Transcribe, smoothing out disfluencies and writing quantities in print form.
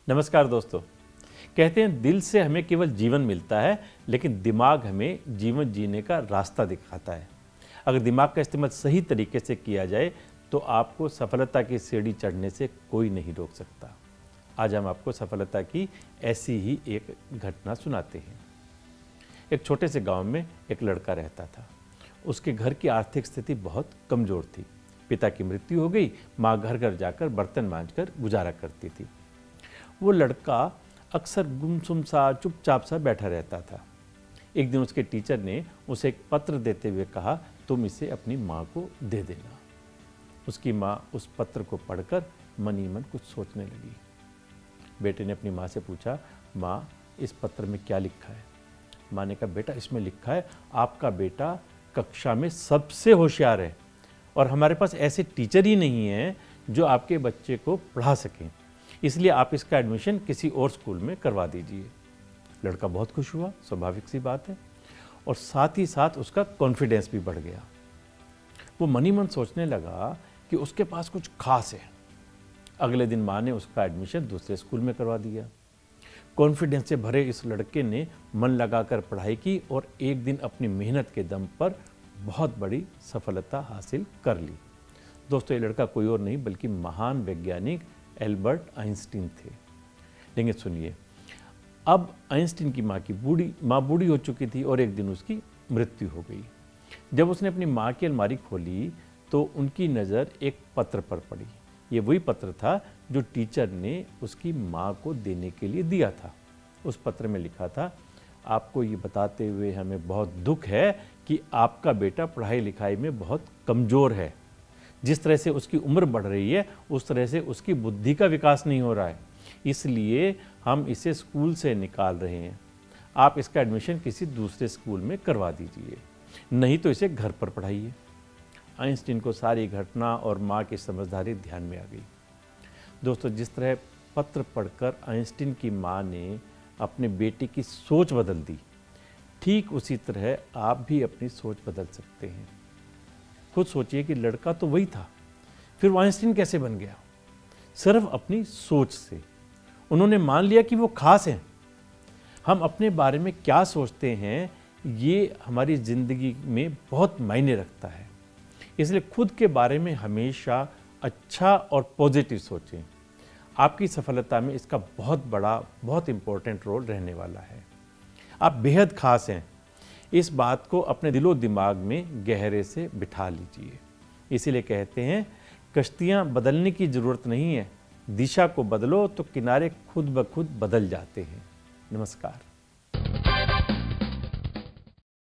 नमस्कार दोस्तों। कहते हैं दिल से हमें केवल जीवन मिलता है, लेकिन दिमाग हमें जीवन जीने का रास्ता दिखाता है। अगर दिमाग का इस्तेमाल सही तरीके से किया जाए तो आपको सफलता की सीढ़ी चढ़ने से कोई नहीं रोक सकता। आज हम आपको सफलता की ऐसी ही एक घटना सुनाते हैं। एक छोटे से गांव में एक लड़का रहता था। उसके घर की आर्थिक स्थिति बहुत कमज़ोर थी। पिता की मृत्यु हो गई, माँ घर घर जाकर बर्तन मांजकर गुजारा करती थी। वो लड़का अक्सर गुमसुम सा चुपचाप सा बैठा रहता था। एक दिन उसके टीचर ने उसे एक पत्र देते हुए कहा, तुम इसे अपनी माँ को दे देना। उसकी माँ उस पत्र को पढ़कर मन ही मन कुछ सोचने लगी। बेटे ने अपनी माँ से पूछा, माँ इस पत्र में क्या लिखा है? माँ ने कहा, बेटा इसमें लिखा है आपका बेटा कक्षा में सबसे होशियार है और हमारे पास ऐसे टीचर ही नहीं हैं जो आपके बच्चे को पढ़ा सकें, इसलिए आप इसका एडमिशन किसी और स्कूल में करवा दीजिए। लड़का बहुत खुश हुआ, स्वाभाविक सी बात है, और साथ ही साथ उसका कॉन्फिडेंस भी बढ़ गया। वो मन ही मन सोचने लगा कि उसके पास कुछ खास है। अगले दिन माँ ने उसका एडमिशन दूसरे स्कूल में करवा दिया। कॉन्फिडेंस से भरे इस लड़के ने मन लगाकर पढ़ाई की और एक दिन अपनी मेहनत के दम पर बहुत बड़ी सफलता हासिल कर ली। दोस्तों, ये लड़का कोई और नहीं बल्कि महान वैज्ञानिक एल्बर्ट आइंस्टीन थे। लेकिन सुनिए, अब आइंस्टीन की माँ बूढ़ी हो चुकी थी और एक दिन उसकी मृत्यु हो गई। जब उसने अपनी माँ की अलमारी खोली तो उनकी नज़र एक पत्र पर पड़ी। ये वही पत्र था जो टीचर ने उसकी माँ को देने के लिए दिया था। उस पत्र में लिखा था, आपको ये बताते हुए हमें बहुत दुख है कि आपका बेटा पढ़ाई लिखाई में बहुत कमज़ोर है। जिस तरह से उसकी उम्र बढ़ रही है उस तरह से उसकी बुद्धि का विकास नहीं हो रहा है, इसलिए हम इसे स्कूल से निकाल रहे हैं। आप इसका एडमिशन किसी दूसरे स्कूल में करवा दीजिए, नहीं तो इसे घर पर पढ़ाइए। आइंस्टीन को सारी घटना और माँ की समझदारी ध्यान में आ गई। दोस्तों, जिस तरह पत्र पढ़कर आइंस्टीन की माँ ने अपने बेटे की सोच बदल दी, ठीक उसी तरह आप भी अपनी सोच बदल सकते हैं। खुद सोचिए कि लड़का तो वही था, फिर वो आइंस्टीन कैसे बन गया? सिर्फ अपनी सोच से। उन्होंने मान लिया कि वो खास हैं। हम अपने बारे में क्या सोचते हैं ये हमारी ज़िंदगी में बहुत मायने रखता है। इसलिए खुद के बारे में हमेशा अच्छा और पॉजिटिव सोचें। आपकी सफलता में इसका बहुत बड़ा, बहुत इम्पोर्टेंट रोल रहने वाला है। आप बेहद खास हैं, इस बात को अपने दिलो दिमाग में गहरे से बिठा लीजिए। इसीलिए कहते हैं, कश्तियाँ बदलने की ज़रूरत नहीं है, दिशा को बदलो तो किनारे खुद ब खुद बदल जाते हैं। नमस्कार।